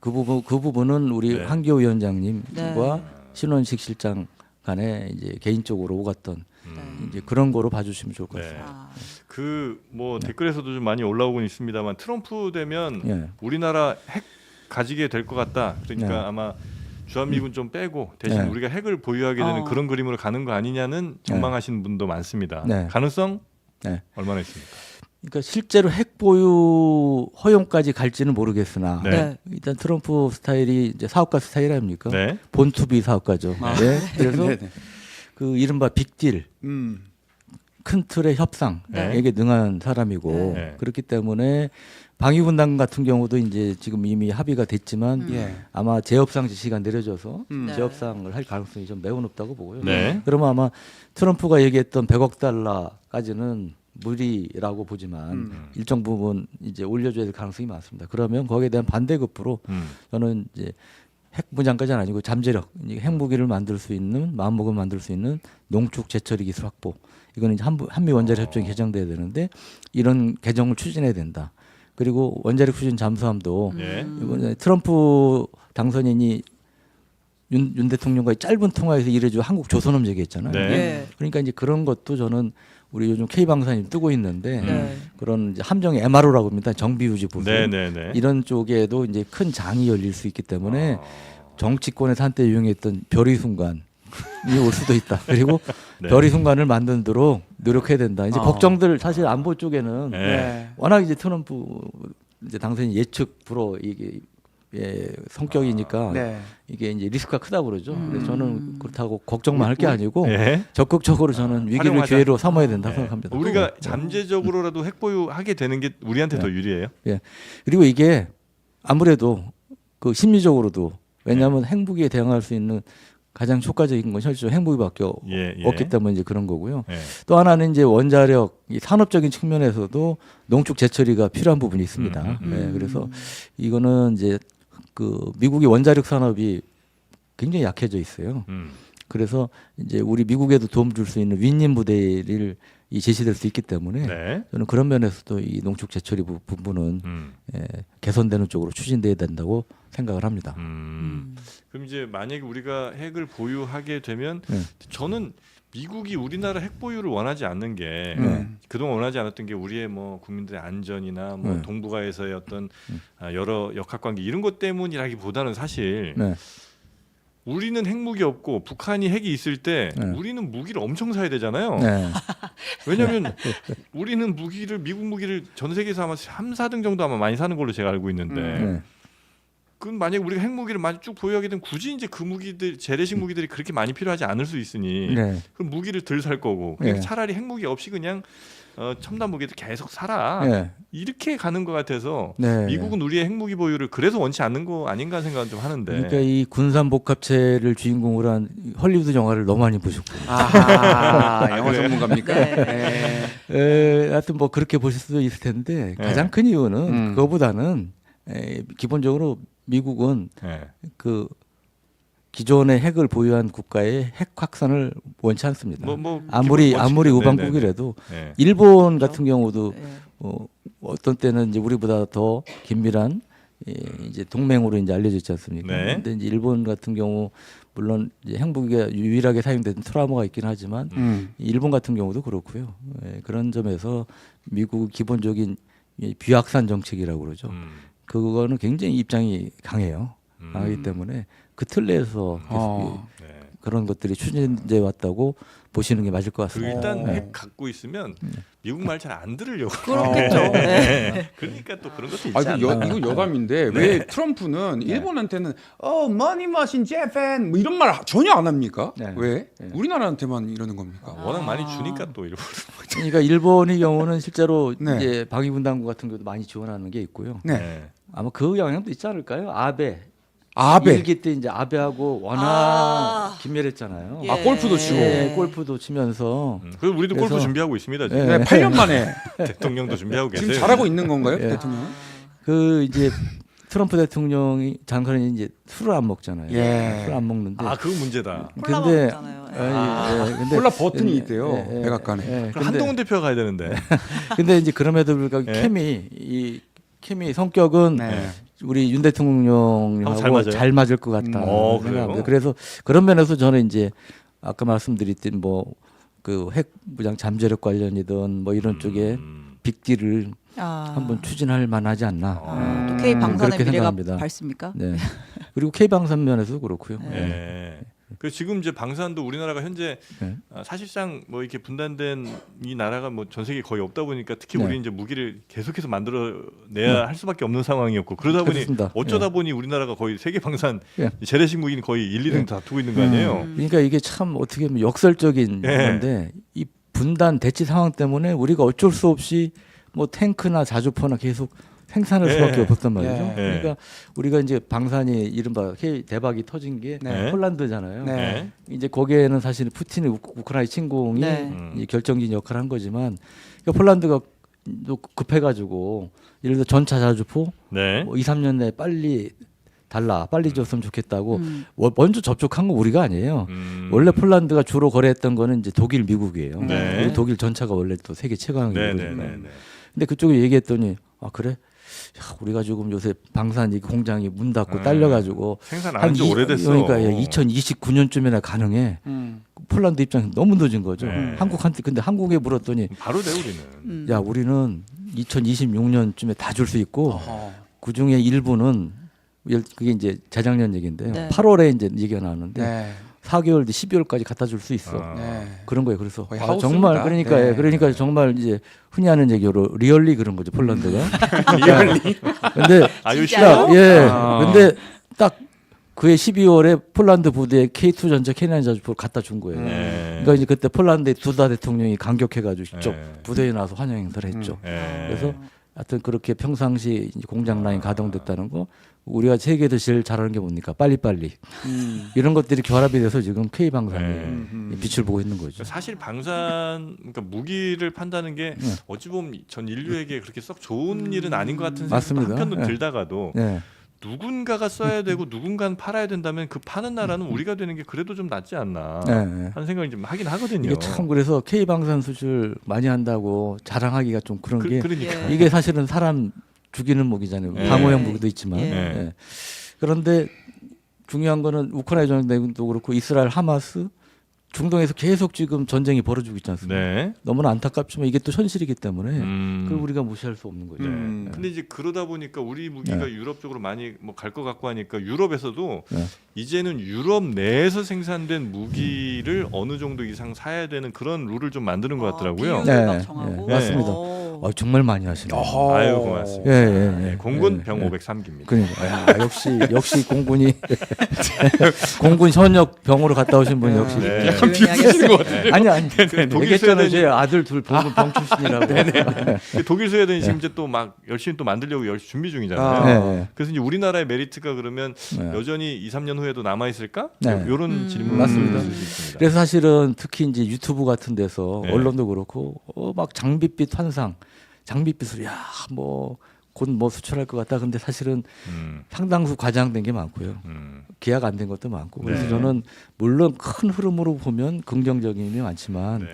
그 부분은 우리 네. 한기호 위원장님과 네. 신원식 실장 간에 이제 개인적으로 오갔던 네. 이제 그런 거로 봐주시면 좋을 것 네. 같습니다. 아, 그 뭐 댓글에서도 좀 많이 올라오곤 있습니다만 트럼프 되면 예. 우리나라 핵 가지게 될 것 같다. 그러니까 네. 아마 주한미군 좀 빼고 대신 네. 우리가 핵을 보유하게 되는 어. 그런 그림으로 가는 거 아니냐는 전망하시는 분도 많습니다. 네. 가능성 네. 얼마나 있습니까? 그러니까 실제로 핵 보유 허용까지 갈지는 모르겠으나 네. 네. 일단 트럼프 스타일이 이제 사업가 스타일 아닙니까? 네. 본투비 사업가죠. 네. 그래서 네, 네. 그 이른바 빅딜 큰 틀의 협상에 네. 능한 사람이고 네. 그렇기 때문에 방위군단 같은 경우도 이제 지금 이미 합의가 됐지만 예. 아마 재협상 지시가 내려져서 네. 재협상을 할 가능성이 좀 매우 높다고 보고요. 네. 그러면 아마 트럼프가 얘기했던 100억 달러까지는 무리라고 보지만 일정 부분 이제 올려줘야 될 가능성이 많습니다. 그러면 거기에 대한 반대급부로 저는 이제 핵 무장까지는 아니고 잠재력, 이제 핵무기를 만들 수 있는 마음먹으면 만들 수 있는 농축 제처리 기술 확보. 이거는 이제 한미 원자력 협정이 개정돼야 되는데 이런 개정을 추진해야 된다. 그리고 원자력 추진 잠수함도 예. 이번에 트럼프 당선인이 윤 대통령과의 짧은 통화에서 이래주 한국 조선업 얘기했잖아요. 네. 네. 그러니까 이제 그런 것도 저는 우리 요즘 K 방사님 뜨고 있는데 네. 그런 이제 함정 MRO라고 합니다. 정비 유지 보수. 네네네. 이런 쪽에도 이제 큰 장이 열릴 수 있기 때문에 정치권에서 한때 유행했던 별의 순간이 올 수도 있다. 그리고 네. 별의 순간을 만들도록 노력해야 된다. 이제 아. 걱정들 사실 안보 쪽에는 네. 워낙 이제 트럼프 이제 당선인 예측 불허 이게 성격이니까 네. 이게 이제 리스크가 크다고 그러죠. 그래서 저는 그렇다고 걱정만 할 게 아니고 예. 적극적으로 저는 위기를 활용하자. 기회로 삼아야 된다 네. 생각합니다. 우리가 잠재적으로라도 핵 보유하게 되는 게 우리한테 더 유리해요. 예. 그리고 이게 아무래도 그 심리적으로도 왜냐하면 핵무기에 대응할 수 있는 가장 효과적인 건 실제로 핵무기밖에 예, 예. 없기 때문에 이제 그런 거고요. 예. 또 하나는 이제 원자력 이 산업적인 측면에서도 농축 제처리가 필요한 부분이 있습니다. 예, 그래서 이거는 이제 그 미국의 원자력 산업이 굉장히 약해져 있어요. 그래서 이제 우리 미국에도 도움 줄 수 있는 윈윈 모델이 제시될 수 있기 때문에 네. 저는 그런 면에서도 이 농축 제처리 부분은 개선되는 쪽으로 추진돼야 된다고 생각을 합니다. 그럼 이제 만약에 우리가 핵을 보유하게 되면 네. 저는 미국이 우리나라 핵 보유를 원하지 않는 게 그동안 원하지 않았던 게 우리의 뭐 국민들의 안전이나 뭐 네. 동북아에서의 어떤 여러 역학관계 이런 것 때문이라기보다는 사실 네. 우리는 핵무기 없고 북한이 핵이 있을 때 네. 우리는 무기를 엄청 사야 되잖아요. 네. 왜냐하면 우리는 무기를 미국 무기를 전 세계에서 아마 3, 4등 정도 아마 많이 사는 걸로 제가 알고 있는데 네. 그럼 만약에 우리가 핵무기를 많이 쭉 보유하게 되면 굳이 이제 그 무기들 재래식 무기들이 그렇게 많이 필요하지 않을 수 있으니 네. 그럼 무기를 덜 살 거고 그러니까 네. 차라리 핵무기 없이 그냥 첨단 무기들 계속 사라 네. 이렇게 가는 것 같아서 네. 미국은 우리의 핵무기 보유를 그래서 원치 않는 거 아닌가 생각은 좀 하는데 그러니까 이 군산 복합체를 주인공으로 한 헐리우드 영화를 너무 많이 보셨고, 아하, 영화 그래요? 전문가입니까? 네. 네. 하여튼 뭐 그렇게 보실 수도 있을 텐데 네. 가장 큰 이유는 그거보다는 기본적으로 미국은 네. 그 기존의 핵을 보유한 국가의 핵 확산을 원치 않습니다. 뭐 아무리 기본 아무리 원칙은- 우방국이라도 네. 일본 같은 경우도 네. 어떤 때는 이제 우리보다 더 긴밀한 이제 동맹으로 이제 알려져 있지 않습니까? 네. 근데 이제 일본 같은 경우 물론 이제 핵무기가 유일하게 사용된 트라우마가 있긴 하지만 일본 같은 경우도 그렇고요. 그런 점에서 미국 기본적인 이 비확산 정책이라고 그러죠. 그거는 굉장히 입장이 강해요. 강하기 때문에 그 틀 내에서 계속 네. 그런 것들이 추진돼 왔다고 보시는 게 맞을 것 그리고 같습니다. 일단 네. 핵 갖고 있으면 미국 말 잘 안 들으려고 그렇겠죠. 네. 그러니까 또 그런 것도 있지 아, 않나. 이거 여담인데 왜 트럼프는 일본한테는 money machine Japan 뭐 이런 말 전혀 안 합니까? 네. 왜? 네. 우리나라한테만 이러는 겁니까? 워낙 많이 주니까 또 일본. 그러니까 일본의 경우는 실제로 네. 이제 방위군단국 같은 경우도 많이 지원하는 게 있고요. 네. 아마 그 영향도 있지 않을까요? 아베 아베. 일기 때 이제 아베하고 워낙 아. 긴밀했잖아요. 예. 아, 골프도 치고. 골프도 치면서 그래서 우리도 골프 그래서- 준비하고 있습니다. 지금. 네. 네, 8년 만에 대통령도 준비하고 계세요. 지금 잘하고 있는 건가요, 예. 대통령? 그 이제 트럼프 대통령이 장관이 이제 술을 안 먹잖아요. 예. 술을 안 먹는데. 아, 그거 문제다. 콜라 근데 먹잖아요. 근데 콜라 버튼이 있대요, 예, 백악관에. 그럼 근데, 한동훈 대표가 가야 되는데. 근데 이제 그럼에도 불구하고 예? 케미 성격은 네. 우리 윤 하고 잘 대통령하고 맞아요? 잘 맞을 것 같다. 그래요? 생각합니다. 그래서 그런 면에서 저는 이제 아까 말씀드렸던 뭐 그 핵 무장 잠재력 관련이든 뭐 이런 쪽에 빅딜을 한번 추진할 만하지 않나. 또 K 방산의 그렇게 미래가 생각합니다. 밝습니까? 네. 그리고 K 방산 면에서도 그렇고요. 예. 그 지금 이제 방산도 우리나라가 현재 네. 사실상 뭐 이렇게 분단된 이 나라가 뭐 전 세계에 거의 없다 보니까 특히 네. 우리 이제 무기를 계속해서 만들어내야 할 수밖에 없는 상황이었고 그러다 보니 그렇습니다. 어쩌다 보니 우리나라가 거의 세계 방산 예. 재래식 무기는 거의 1, 2등 다투고 있는 거 아니에요? 그러니까 이게 참 어떻게 보면 역설적인 예. 건데 이 분단 대치 상황 때문에 우리가 어쩔 수 없이 뭐 탱크나 자주포나 계속 생산할 예. 수밖에 없었단 말이죠. 예. 그러니까 우리가 이제 방산이 이른바 대박이 터진 게 네. 폴란드잖아요. 네. 네. 이제 거기에는 사실 푸틴의 우크라이나 침공이 네. 이 결정적인 역할을 한 거지만 그러니까 폴란드가 또 급해가지고 예를 들어 전차 자주포 네. 뭐 2, 3년 내에 빨리 줬으면 좋겠다고 음. 먼저 접촉한 건 우리가 아니에요. 음. 원래 폴란드가 주로 거래했던 거는 이제 독일, 미국이에요. 네. 그리고 독일 전차가 원래 또 세계 최강이거든요. 네네네. 근데 그쪽에 얘기했더니 아 그래? 야, 우리가 지금 요새 방산 이 공장이 문 닫고 네. 딸려가지고 생산 안 한 지 오래됐어. 그러니까 2029년쯤에나 가능해. 폴란드 입장에서 너무 늦은 거죠. 네. 한국한테 근데 한국에 물었더니 바로 돼 우리는. 야 우리는 2026년쯤에 다 줄 수 있고 어허. 그 중에 일부는 그게 이제 재작년 얘기인데요. 네. 8월에 이제 얘기가 나왔는데 네. 4개월 뒤 12월까지 갖다 줄 수 있어. 아. 네. 그런 거예요. 그래서 거의 아, 하우스입니다. 정말 그러니까 네. 예, 그러니까 정말 이제 흔히 하는 얘기로 리얼리 그런 거죠 폴란드가. 리얼리. 근데 아유 진짜요? 싫어. 예. 아. 근데 딱 그해 12월에 폴란드 부대에 K2 전차 K9 자주포를 갖다 준 거예요. 네. 그러니까 이제 그때 폴란드의 두다 대통령이 감격해가지고 직접 네. 부대에 나와서 환영 행사를 했죠. 네. 그래서 하여튼 그렇게 평상시 이제 공장 라인 가동됐다는 거 우리가 세계에서 제일 잘하는 게 뭡니까? 빨리빨리 이런 것들이 결합이 돼서 지금 K 방산이 네. 빛을 보고 있는 거죠. 사실 방산 그러니까 무기를 판다는 게 네. 어찌 보면 전 인류에게 그렇게 썩 좋은 일은 아닌 것 같은 생각도 맞습니다. 한편도 네. 들다가도 네. 누군가가 써야 되고 누군가는 팔아야 된다면 그 파는 나라는 우리가 되는 게 그래도 좀 낫지 않나 네, 네. 하는 생각이 좀 하긴 하거든요. 이게 참 그래서 K 방산 수출 많이 한다고 자랑하기가 좀 그런 게 그러니까. 예. 이게 사실은 사람 죽이는 무기잖아요. 네. 방어형 무기도 있지만. 예. 예. 그런데 중요한 거는 우크라이나 전쟁도 그렇고 이스라엘 하마스 중동에서 계속 지금 전쟁이 벌어지고 있지 않습니까? 네. 너무나 안타깝지만 이게 또 현실이기 때문에 그걸 음. 우리가 무시할 수 없는 거죠. 네. 근데 이제 그러다 보니까 우리 무기가 유럽 쪽으로 많이 뭐 갈 것 같고 하니까 유럽에서도 네. 이제는 유럽 내에서 생산된 무기를 어느 정도 이상 사야 되는 그런 룰을 좀 만드는 것 같더라고요. 비율을 네. 막 정하고. 네. 맞습니다. 오. 정말 많이 하시네요. 어허. 아유 고맙습니다. 예, 예, 예. 네, 공군 예, 병 예. 503기입니다. 그러니까 역시 공군이 공군 현역 병으로 갔다 오신 분이 역시 네. 약간 비슷하신 것 같아요. 아니 독일 얘기했잖아요. 스웨덴이- 제 아들 둘 공군 병 출신이라고. 독일 스웨덴이 지금 이제 또 막 열심히 또 만들려고 열심히 준비 중이잖아요. 아. 네, 네. 그래서 이제 우리나라의 메리트가 그러면 네. 여전히 2, 3년 후에도 남아 있을까? 네. 이런 질문이 맞습니다. 있을 수 있습니다. 그래서 사실은 특히 이제 유튜브 같은 데서 네. 언론도 그렇고 막 장밋빛 환상, 장밋빛으로 뭐 곧 뭐 수출할 것 같다. 근데 사실은 음, 상당수 과장된 게 많고요. 음. 계약 안 된 것도 많고. 그래서 네. 저는 물론 큰 흐름으로 보면 긍정적인 면이 많지만 네.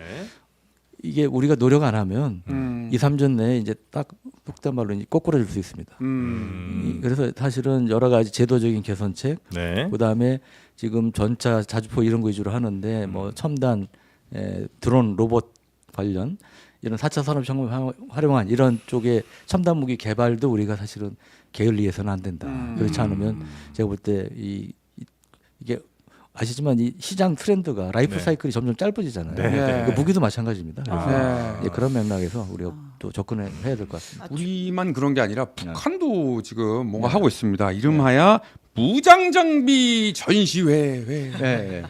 이게 우리가 노력 안 하면 2, 3년 내에 이제 딱 속된 말로 이제 꼬꾸라질 수 있습니다. 그래서 사실은 여러 가지 제도적인 개선책, 네. 그다음에 지금 전차 자주포 이런 거 위주로 하는데 뭐 첨단 드론 로봇 관련 이런 4차 산업 혁명 활용한 이런 쪽의 첨단 무기 개발도 우리가 사실은 게을리해서는 안 된다. 그렇지 않으면 제가 볼 때 이게 아시지만 이 시장 트렌드가 라이프 네. 사이클이 점점 짧아지잖아요. 네. 네. 그 무기도 마찬가지입니다. 그래서 네. 이제 그런 맥락에서 우리가 또 접근해야 될 것 같습니다. 우리만 그런 게 아니라 북한도 지금 뭔가 네. 하고 있습니다. 이름하여 무장 장비 전시회. 네.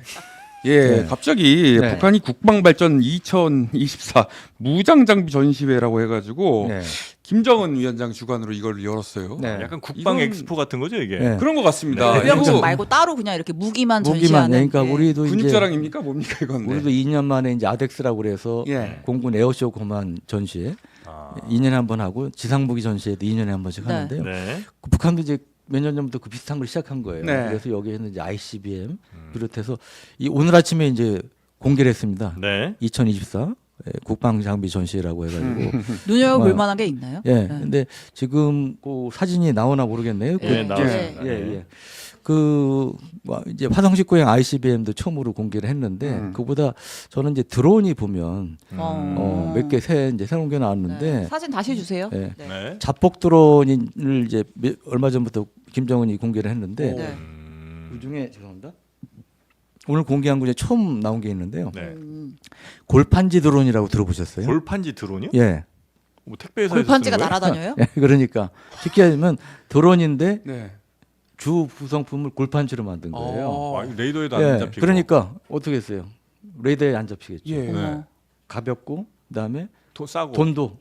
예, 네. 갑자기 네. 북한이 국방발전 2024 무장 장비 전시회라고 해가지고 네. 김정은 위원장 주관으로 이걸 열었어요. 네. 약간 국방 이건- 엑스포 같은 거죠 이게. 네. 그런 것 같습니다. 네. 의병증 그리고 말고 따로 그냥 이렇게 무기만 무기만 전시하는. 그러니까 예. 우리도 이제 군입자랑입니까? 뭡니까 이건? 네. 우리도 2년 만에 이제 아덱스라고 그래서 예. 공군 에어쇼 고만 전시회 아. 2년에 한 번 하고 지상무기 전시회도 2년에 한 번씩 네. 하는데요. 네. 그 북한도 이제 몇 년 전부터 그 비슷한 걸 시작한 거예요. 네. 그래서 여기에는 이제 ICBM 비롯해서 이 오늘 아침에 이제 공개를 했습니다. 네. 2024 국방 장비 전시회라고 해가지고 눈여겨볼 어. 만한 게 있나요? 예. 네. 근데 지금 그 사진이 나오나 모르겠네요. 예, 그, 나왔습니다. 예, 네. 예. 그 이제 화성 19형 ICBM도 처음으로 공개를 했는데 그보다 저는 이제 드론이 보면 몇 개 이제 새로운 게 나왔는데 네. 사진 다시 주세요. 예. 네. 네. 자폭 드론을 이제 얼마 전부터 김정은이 공개를 했는데 네. 음. 그 중에 죄송합니다. 오늘 공개한 거 중에 처음 나온 게 있는데요. 네. 골판지 드론이라고 들어보셨어요? 골판지 드론이요? 예. 뭐 택배에서 쓰는 골판지가 거예요? 날아다녀요? 예, 그러니까 쉽게 하면 드론인데 네. 주 구성품을 골판지로 만든 거예요. 아, 이거 레이더에도 안 예, 잡히고. 그러니까 어떻게 했어요? 레이더에 안 잡히겠죠. 예. 어머. 가볍고 그다음에 싸고. 돈도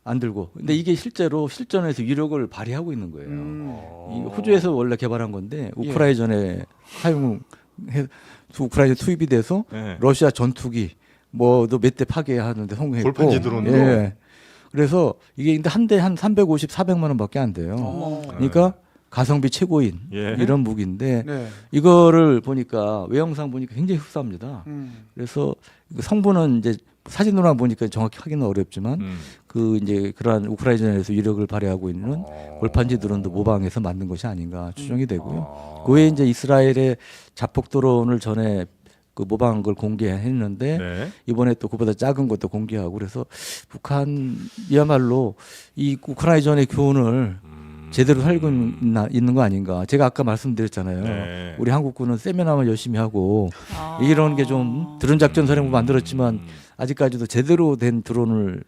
안 들고. 근데 이게 실제로 실전에서 위력을 발휘하고 있는 거예요. 이 호주에서 원래 개발한 건데 우크라이전에 우크라이나 투입이 돼서 네. 러시아 전투기 뭐도 몇 대 파괴하는데 성공했고. 골판지 드론으로? 예. 그래서 이게 근데 한 대 한 350, 400만 원밖에 안 돼요. 어머. 그러니까 가성비 최고인 예. 이런 무기인데 네. 이거를 보니까 외형상 보니까 굉장히 흡사합니다. 음. 그래서 그 성분은 이제 사진으로만 보니까 정확히 확인은 어렵지만 그 이제 그러한 우크라이나에서 위력을 발휘하고 있는 골판지 드론도 모방해서 만든 것이 아닌가 추정이 되고요. 그 외에 이제 이스라엘의 자폭 드론을 전에 그 모방한 걸 공개했는데 네. 이번에 또 그보다 작은 것도 공개하고 그래서 북한이야말로 이 우크라이나의 교훈을 제대로 살고 있는 거 아닌가. 제가 아까 말씀드렸잖아요. 네. 우리 한국군은 세미나만 열심히 하고 아. 이런 게 좀 드론 작전 사령부 만들었지만 아직까지도 제대로 된 드론을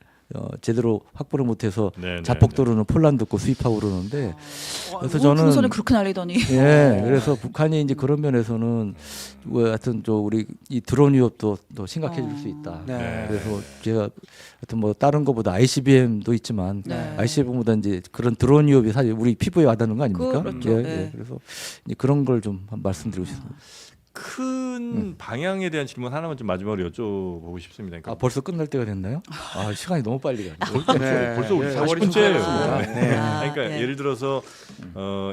제대로 확보를 못해서 네, 자폭 네, 드론은 폴란드 거 수입하고 그러는데 그래서 저는 저는 풍선을 그렇게 날리더니 예, 그래서 북한이 이제 그런 면에서는 뭐 하여튼 저 우리 이 드론 위협도 더 심각해질 수 있다. 네. 그래서 제가 하여튼 뭐 다른 거보다 ICBM도 있지만 네. ICBM보다 이제 그런 드론 위협이 사실 우리 피부에 와닿는 거 아닙니까? 그렇죠. 예, 네. 예. 그래서 이제 그런 걸 좀 말씀드리고 싶습니다. 큰 방향에 대한 질문 하나만 좀 마지막으로 여쭤보고 싶습니다. 아 그러니까 벌써 끝날 때가 됐나요? 아 시간이 너무 빨리 가네. 벌써 우리 네, 40분째예요. 아, 네. 그러니까 예. 예를 들어서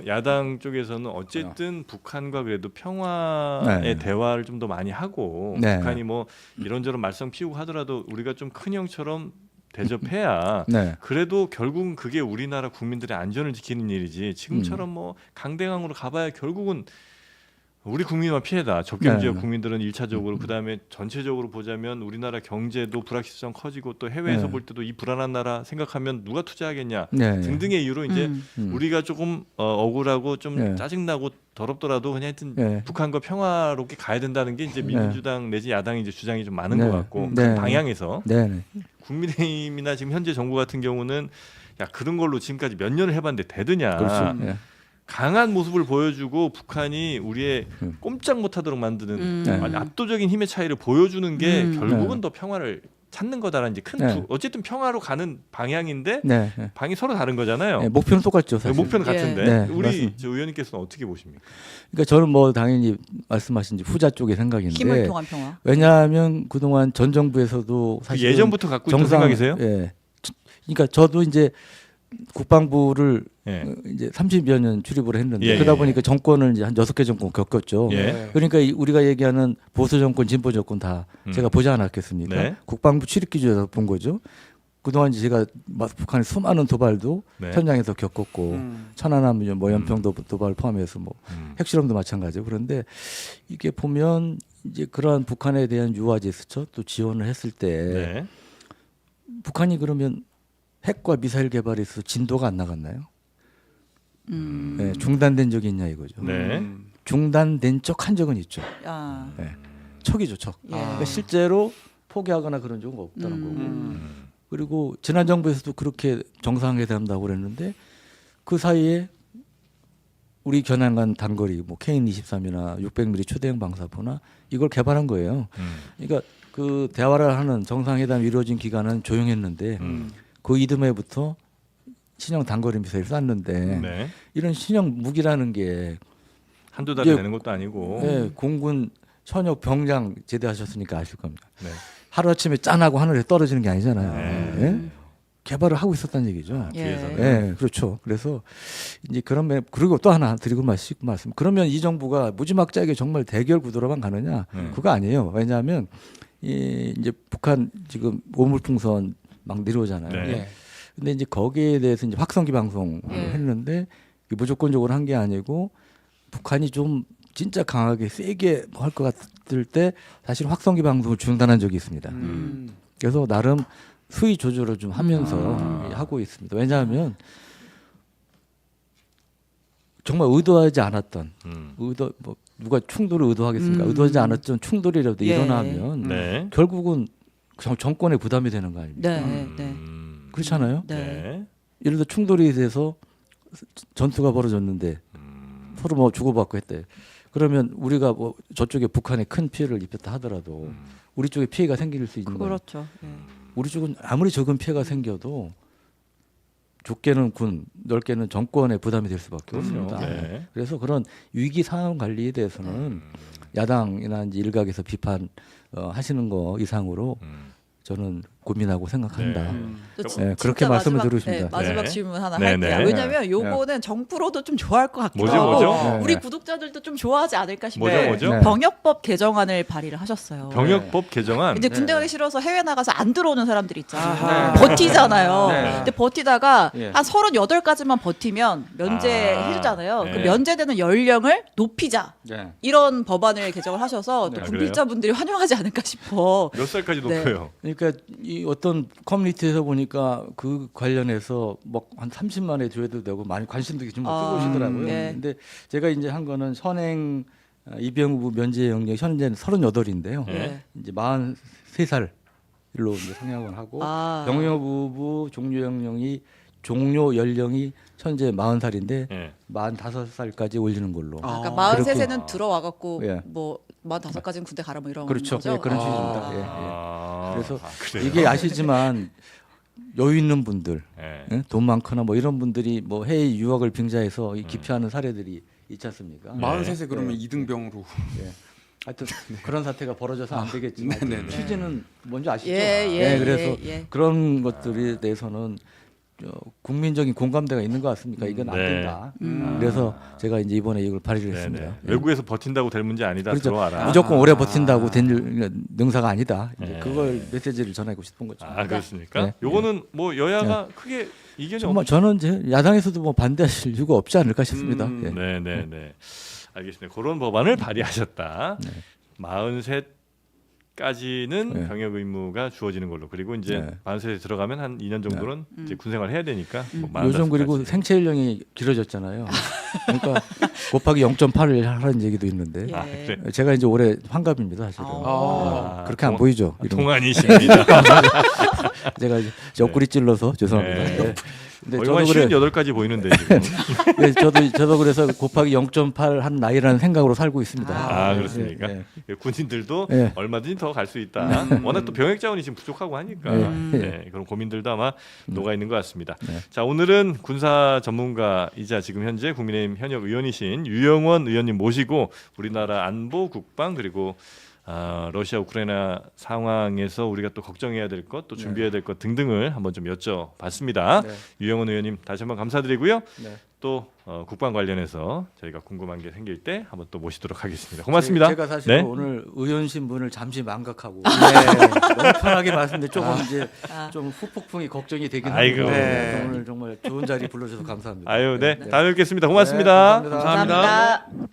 야당 쪽에서는 어쨌든 북한과 그래도 평화의 네. 대화를 좀 더 많이 하고 네. 북한이 뭐 이런저런 말썽 피우고 하더라도 우리가 좀 큰 형처럼 대접해야 네. 그래도 결국은 그게 우리나라 국민들의 안전을 지키는 일이지 지금처럼 뭐 강대강으로 가봐야 결국은 우리 국민만 피해다. 접경 네. 지역 국민들은 1차적으로 그다음에 전체적으로 보자면 우리나라 경제도 불확실성 커지고 또 해외에서 네. 볼 때도 이 불안한 나라 생각하면 누가 투자하겠냐 네. 등등의 이유로 이제 우리가 조금 억울하고 좀 네. 짜증나고 더럽더라도 그냥 하여튼 네. 북한과 평화롭게 가야 된다는 게 이제 민주당 내지 야당의 이제 주장이 좀 많은 네. 것 같고 네. 그 방향에서 네. 네. 국민의힘이나 지금 현재 정부 같은 경우는 야 그런 걸로 지금까지 몇 년을 해봤는데 되드냐 그렇죠. 예. 강한 모습을 보여주고 북한이 우리의 꼼짝 못하도록 만드는 네. 아주 압도적인 힘의 차이를 보여주는 게 결국은 네. 더 평화를 찾는 거다라는 이제 큰 네. 어쨌든 평화로 가는 방향인데 네. 네. 방이 서로 다른 거잖아요. 네, 목표는 똑같죠. 사실. 목표는 예. 같은데 네, 우리 맞습니다. 저 의원님께서는 어떻게 보십니까? 그러니까 저는 뭐 당연히 말씀하신 후자 쪽의 생각인데 힘을 통한 평화. 왜냐하면 그동안 전 정부에서도 그 사실 예전부터 갖고 있던 생각이세요? 예. 그러니까 저도 이제 국방부를 예. 이제 30여 년 출입을 했는데 예, 그러다 예, 보니까 정권을 이제 한 6개 정권 겪었죠. 예. 그러니까 우리가 얘기하는 보수 정권, 진보 정권 다 제가 보지 않았겠습니까? 네. 국방부 출입 기조에서 본 거죠. 그동안 이제 제가 북한의 수많은 도발도 네. 현장에서 겪었고 천안함, 뭐 연평도 도발 포함해서 뭐 핵실험도 마찬가지고 그런데 이게 보면 이제 그러한 북한에 대한 유화 제스처 또 지원을 했을 때 네. 북한이 그러면 핵과 미사일 개발에 있어서 진도가 안 나갔나요? 네, 중단된 적이 있냐 이거죠. 네. 중단된 적 한 적은 있죠. 아, 네. 척이죠, 척. 예. 그러니까 실제로 포기하거나 그런 적은 없다는 거고. 그리고 지난 정부에서도 그렇게 정상회담도 하고 그랬는데 그 사이에 우리 겨냥한 단거리 뭐 KN-23이나 600mm 초대형 방사포나 이걸 개발한 거예요. 그러니까 그 대화를 하는 정상회담이 이루어진 기간은 조용했는데 그 이듬해부터 신형 단거리 미사일 쐈는데 네. 이런 신형 무기라는 게 한두 달이 예. 되는 것도 아니고. 네, 공군 현역 병장 제대하셨으니까 아실 겁니다. 네. 하루아침에 짠하고 하늘에 떨어지는 게 아니잖아요. 네. 예? 개발을 하고 있었다는 얘기죠. 예. 뒤에서는. 네, 그렇죠. 그래서 이제 그러면 그리고 또 하나 드리고 말씀. 그러면 이 정부가 무지막지하게 정말 대결 구도로만 가느냐? 그거 아니에요. 왜냐하면 이제 북한 지금 오물풍선 막 내려오잖아요. 네. 예. 근데 이제 거기에 대해서 이제 확성기 방송을 예. 했는데 이게 무조건적으로 한 게 아니고 북한이 좀 진짜 강하게 세게 할 것 같을 때 사실 확성기 방송을 중단한 적이 있습니다. 그래서 나름 수위 조절을 좀 하면서 하고 있습니다. 왜냐하면 정말 의도하지 않았던 음. 누가 충돌을 의도하겠습니까? 의도하지 않았던 충돌이라도 예. 일어나면 네. 결국은 정권에 부담이 되는 거 아닙니까? 네, 네. 그렇잖아요. 네. 네. 예를 들어 충돌이 돼서 전투가 벌어졌는데 서로 뭐 주고받고 했대. 그러면 우리가 뭐 저쪽에 북한에 큰 피해를 입혔다 하더라도 우리 쪽에 피해가 생길 수 있는 거예요. 그렇죠. 예. 우리 쪽은 아무리 적은 피해가 생겨도 좁게는 군, 넓게는 정권에 부담이 될 수밖에 없습니다. 네. 그래서 그런 위기 상황 관리에 대해서는 야당이나 이제 일각에서 비판 하시는 거 이상으로 저는 고민하고 생각한다. 네. 저 네, 그렇게 말씀을 드리십니다. 네, 마지막 네. 질문 하나 네, 할게요. 네. 왜냐하면 요거는 정프로도 좀 좋아할 것 같기도 뭐죠, 하고 뭐죠? 우리 네. 구독자들도 좀 좋아하지 않을까 싶어요. 뭐죠, 뭐죠? 네. 병역법 개정안을 발의를 하셨어요. 병역법 개정안. 이제 군대 가기 싫어서 해외 나가서 안 들어오는 사람들이 있잖아요. 네. 버티잖아요. 네. 근데 버티다가 예. 한 38까지만 버티면 면제해주잖아요. 네. 그 면제되는 연령을 높이자. 네. 이런 법안을 개정을 하셔서 또 네. 군필자분들이 환영하지 않을까 싶어. 몇 살까지 네. 높여요? 그러니까 이 어떤 커뮤니티에서 보니까 그 관련해서 뭐 한 30만에 줘도 되고 많이 관심도 좀 아, 뜨거우시더라고요. 네. 근데 제가 이제 한 거는 선행 입영부 면제 영역 현재는 38인데요. 네. 이제 43살로 이제 상향을 하고 아. 병여부부 종료 연령이 현재 40살인데 예. 45살까지 올리는 걸로. 그러니까 아, 43세는 들어와갖고 예. 뭐 45까지는 군대 가라 뭐 이런 그렇죠. 거죠. 예, 그런 아. 취지입니다. 예, 예. 아, 그래서 그래요? 이게 아시지만 여유 있는 분들, 예. 예? 돈 많거나 뭐 이런 분들이 뭐 해외 유학을 빙자해서 이 기피하는 사례들이 있지 않습니까? 43세 그러면 네. 이등병으로. 예. 하여튼 그런 사태가 벌어져서 안 되겠지만 네, 네, 네. 취지는 뭔지 아시죠? 예, 예, 그래서 예, 예. 그런 것들에 대해서는 국민적인 공감대가 있는 것 같습니까? 이건 안 네. 된다. 그래서 제가 이제 이번에 이걸 발의를 네네. 했습니다. 예. 외국에서 버틴다고 될 문제 아니다. 그렇죠. 들어와라. 무조건 오래 버틴다고 된 능사가 아니다. 이제 네. 그걸 메시지를 전하고 싶은 거죠. 아 그렇습니까? 네. 요거는 뭐 여야가 크게 이견이 정말 없. 저는 이제 야당에서도 뭐 반대하실 이유가 없지 않을까 싶습니다. 예. 네네네. 알겠습니다. 그런 법안을 발의하셨다. 43까지는 네. 병역 의무가 주어지는 걸로. 그리고 이제 네. 43에 들어가면 한 2년 정도는 이제 군생활 해야 되니까. 뭐 요즘 45 그리고 까지. 생체 연령이 길어졌잖아요. 그러니까 곱하기 0.8을 하라는 얘기도 있는데 예. 아, 그래. 제가 이제 올해 환갑입니다, 사실은. 아, 그렇게 안 보이죠? 이런 거. 동안이십니다. 제가 이제 옆구리 찔러서 죄송합니다. 네. 네. 근데 거의 한 저도 그래, 58까지 보이는데 지금. 네, 저도 그래서 곱하기 0.8 한 나이라는 생각으로 살고 있습니다. 아 그렇습니까? 네, 네. 군인들도 네. 얼마든지 더 갈 수 있다. 워낙 또 병역 자원이 지금 부족하고 하니까 네, 그런 고민들도 아마 녹아 있는 것 같습니다. 네. 자 오늘은 군사 전문가이자 지금 현재 국민의힘 현역 의원이신 유영원 의원님 모시고 우리나라 안보, 국방 그리고 러시아 우크라이나 상황에서 우리가 또 걱정해야 될 것, 또 준비해야 될 것 등등을 한번 좀 여쭤봤습니다. 네. 유영원 의원님 다시 한번 감사드리고요. 네. 또 국방 관련해서 저희가 궁금한 게 생길 때 한번 또 모시도록 하겠습니다. 고맙습니다. 제가 사실 네. 오늘 의원 신분을 잠시 망각하고 너무 편하게 말씀드렸는데 조금 이제 좀 후폭풍이 걱정이 되긴 아이고. 합니다. 네. 오늘 정말 좋은 자리 불러주셔서 감사합니다. 아유, 네. 다음에 뵙겠습니다. 고맙습니다. 네, 감사합니다. 감사합니다.